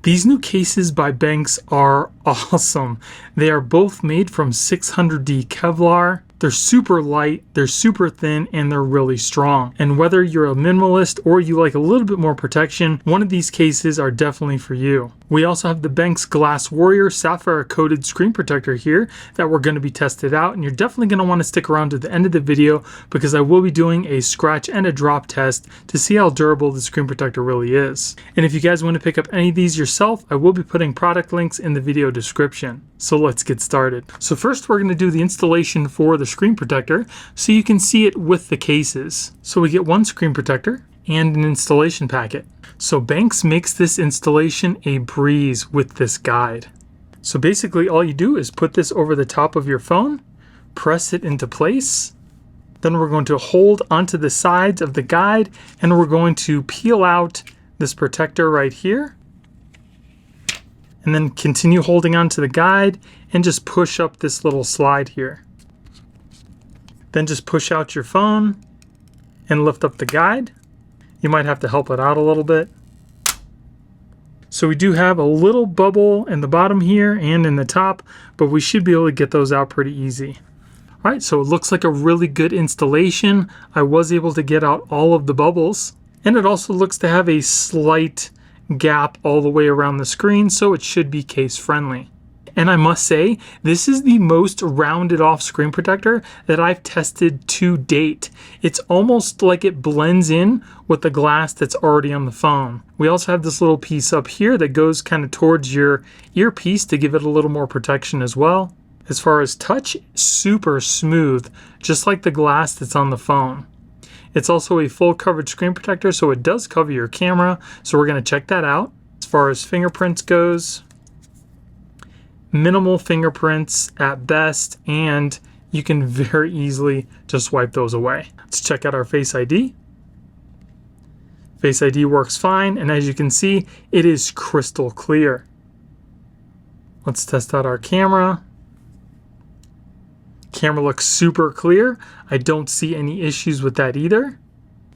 These new cases by Benks are awesome. They are both made from 600D Kevlar. They're super light, they're super thin, and they're really strong. And whether you're a minimalist or you like a little bit more protection, one of these cases are definitely for you. We also have the Benks Glass Warrior Sapphire coated screen protector here that we're going to be tested out, and you're definitely going to want to stick around to the end of the video because I will be doing a scratch and a drop test to see how durable the screen protector really is. And if you guys want to pick up any of these yourself, I will be putting product links in the video description. So let's get started. So first we're going to do the installation for the screen protector so you can see it with the cases. So we get one screen protector and an installation packet. So Benks makes this installation a breeze with this guide. So basically all you do is put this over the top of your phone, press it into place. Then we're going to hold onto the sides of the guide and we're going to peel out this protector right here. And then continue holding onto the guide and just push up this little slide here. Then just push out your phone and lift up the guide. You might have to help it out a little bit. So we do have a little bubble in the bottom here and in the top, but we should be able to get those out pretty easy. All right, so it looks like a really good installation. I was able to get out all of the bubbles, and it also looks to have a slight gap all the way around the screen, so it should be case friendly. And I must say, this is the most rounded off screen protector that I've tested to date. It's almost like it blends in with the glass that's already on the phone. We also have this little piece up here that goes kind of towards your earpiece to give it a little more protection as well. As far as touch, super smooth, just like the glass that's on the phone. It's also a full coverage screen protector, so it does cover your camera, so we're going to check that out. As far as fingerprints goes, minimal fingerprints at best, and you can very easily just wipe those away. Let's check out our Face ID. Face ID works fine, and as you can see, it is crystal clear. Let's test out our camera. Camera looks super clear. I don't see any issues with that either.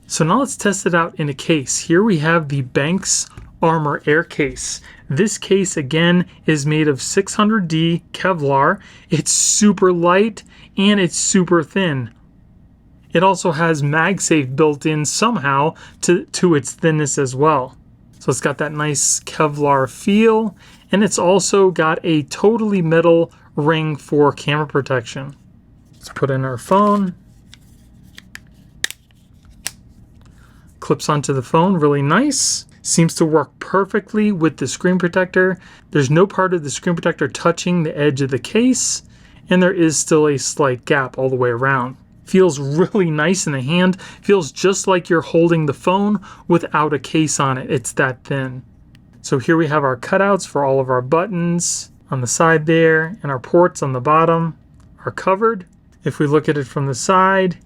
So now let's test it out in a case. Here we have the Benks Armor Air case. This case again is made of 600D Kevlar. It's super light and it's super thin. It also has MagSafe built in somehow to its thinness as well. So it's got that nice Kevlar feel, and it's also got a totally metal ring for camera protection. Let's put in our phone. Clips onto the phone, really nice. Seems to work perfectly with the screen protector. There's no part of the screen protector touching the edge of the case, and there is still a slight gap all the way around. Feels really nice in the hand. Feels just like you're holding the phone without a case on it. It's that thin. So here we have our cutouts for all of our buttons on the side there, and our ports on the bottom are covered. If we look at it from the side,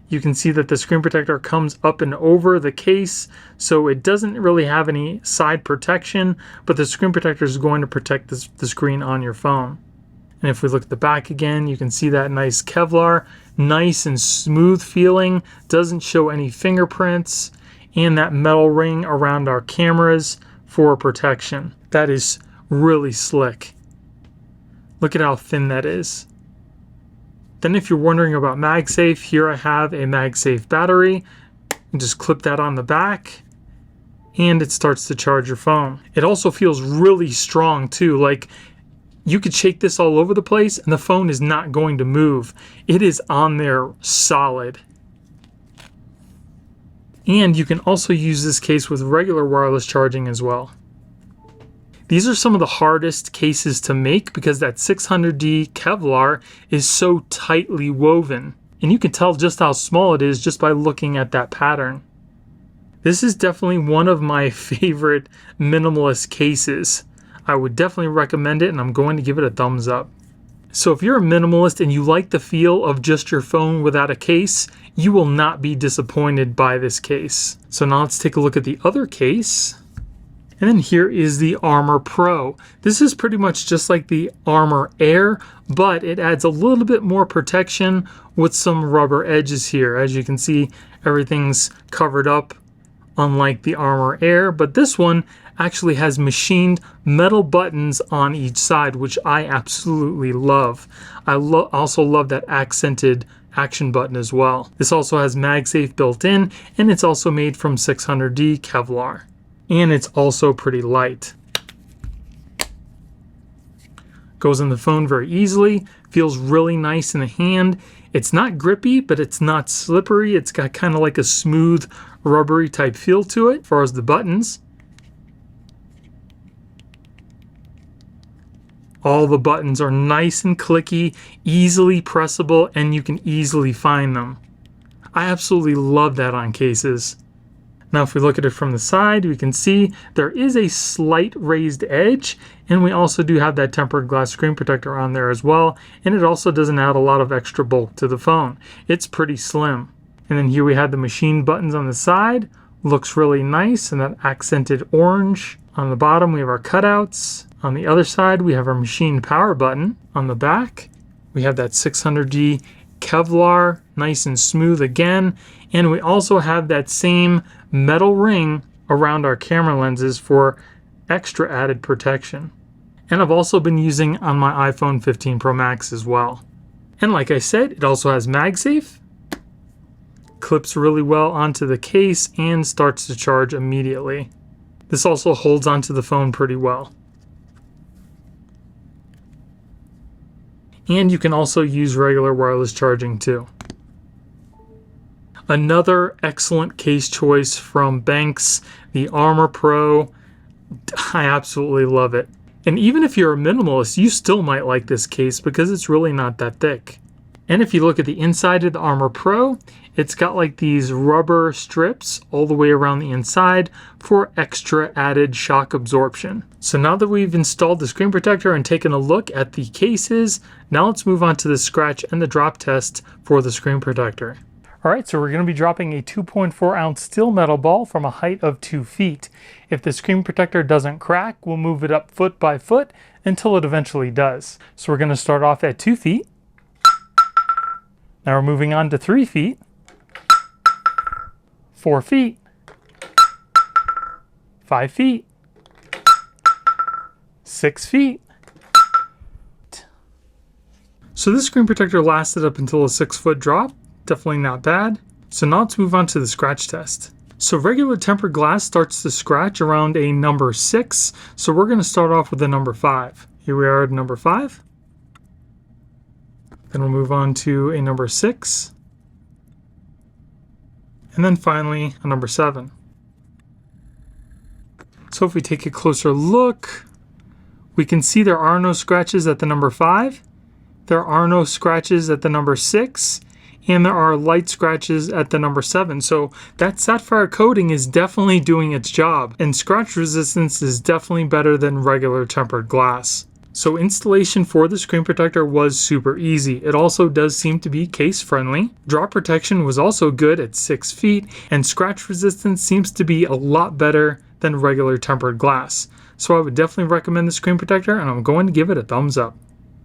you can see that the screen protector comes up and over the case, so it doesn't really have any side protection, but the screen protector is going to protect the screen on your phone. And if we look at the back again, you can see that nice Kevlar, nice and smooth feeling, doesn't show any fingerprints, and that metal ring around our cameras for protection. That is really slick. Look at how thin that is. Then if you're wondering about MagSafe, here I have a MagSafe battery. You just clip that on the back and it starts to charge your phone. It also feels really strong too. Like you could shake this all over the place and the phone is not going to move. It is on there solid. And you can also use this case with regular wireless charging as well. These are some of the hardest cases to make because that 600D Kevlar is so tightly woven. And you can tell just how small it is just by looking at that pattern. This is definitely one of my favorite minimalist cases. I would definitely recommend it, and I'm going to give it a thumbs up. So if you're a minimalist and you like the feel of just your phone without a case, you will not be disappointed by this case. So now let's take a look at the other case. And then here is the Armor Pro. This is pretty much just like the Armor Air, but it adds a little bit more protection with some rubber edges here. As you can see, everything's covered up, unlike the Armor Air, but this one actually has machined metal buttons on each side, which I absolutely love. I also love that accented action button as well. This also has MagSafe built in, and it's also made from 600D Kevlar. And it's also pretty light. Goes in the phone very easily, feels really nice in the hand. It's not grippy, but it's not slippery. It's got kind of like a smooth, rubbery type feel to it as far as the buttons. All the buttons are nice and clicky, easily pressable, and you can easily find them. I absolutely love that on cases. Now if we look at it from the side, we can see there is a slight raised edge, and we also do have that tempered glass screen protector on there as well, and it also doesn't add a lot of extra bulk to the phone. It's pretty slim. And then here we have the machine buttons on the side. Looks really nice, and that accented orange. On the bottom we have our cutouts. On the other side we have our machine power button. On the back we have that 600D Kevlar, nice and smooth again, and we also have that same metal ring around our camera lenses for extra added protection. And I've also been using on my iPhone 15 Pro Max as well. And like I said, it also has MagSafe, clips really well onto the case, and starts to charge immediately. This also holds onto the phone pretty well. And you can also use regular wireless charging too. Another excellent case choice from Benks, the Armor Pro. I absolutely love it. And even if you're a minimalist, you still might like this case because it's really not that thick. And if you look at the inside of the Armor Pro, it's got like these rubber strips all the way around the inside for extra added shock absorption. So now that we've installed the screen protector and taken a look at the cases, now let's move on to the scratch and the drop test for the screen protector. All right, so we're going to be dropping a 2.4 ounce steel metal ball from a height of 2 feet. If the screen protector doesn't crack, we'll move it up foot by foot until it eventually does. So we're going to start off at 2 feet. Now we're moving on to 3 feet, 4 feet, 5 feet, 6 feet. So this screen protector lasted up until a 6-foot drop. Definitely not bad. So now let's move on to the scratch test. So regular tempered glass starts to scratch around a number 6. So we're going to start off with a number 5. Here we are at number 5. Then we'll move on to a number 6. And then finally a number 7. So if we take a closer look, we can see there are no scratches at the number 5. There are no scratches at the number 6. And there are light scratches at the number 7. So that Sapphire coating is definitely doing its job, and scratch resistance is definitely better than regular tempered glass. So installation for the screen protector was super easy. It also does seem to be case friendly. Drop protection was also good at 6 feet, and scratch resistance seems to be a lot better than regular tempered glass. So I would definitely recommend the screen protector, and I'm going to give it a thumbs up.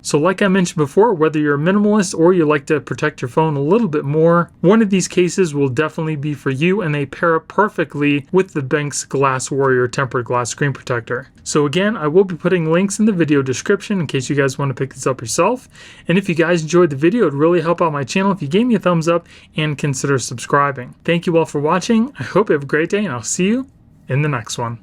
So like I mentioned before, whether you're a minimalist or you like to protect your phone a little bit more, one of these cases will definitely be for you, and they pair up perfectly with the Benks Glass Warrior tempered glass screen protector. So again, I will be putting links in the video description in case you guys want to pick this up yourself. And if you guys enjoyed the video, it'd really help out my channel if you gave me a thumbs up and consider subscribing. Thank you all for watching. I hope you have a great day, and I'll see you in the next one.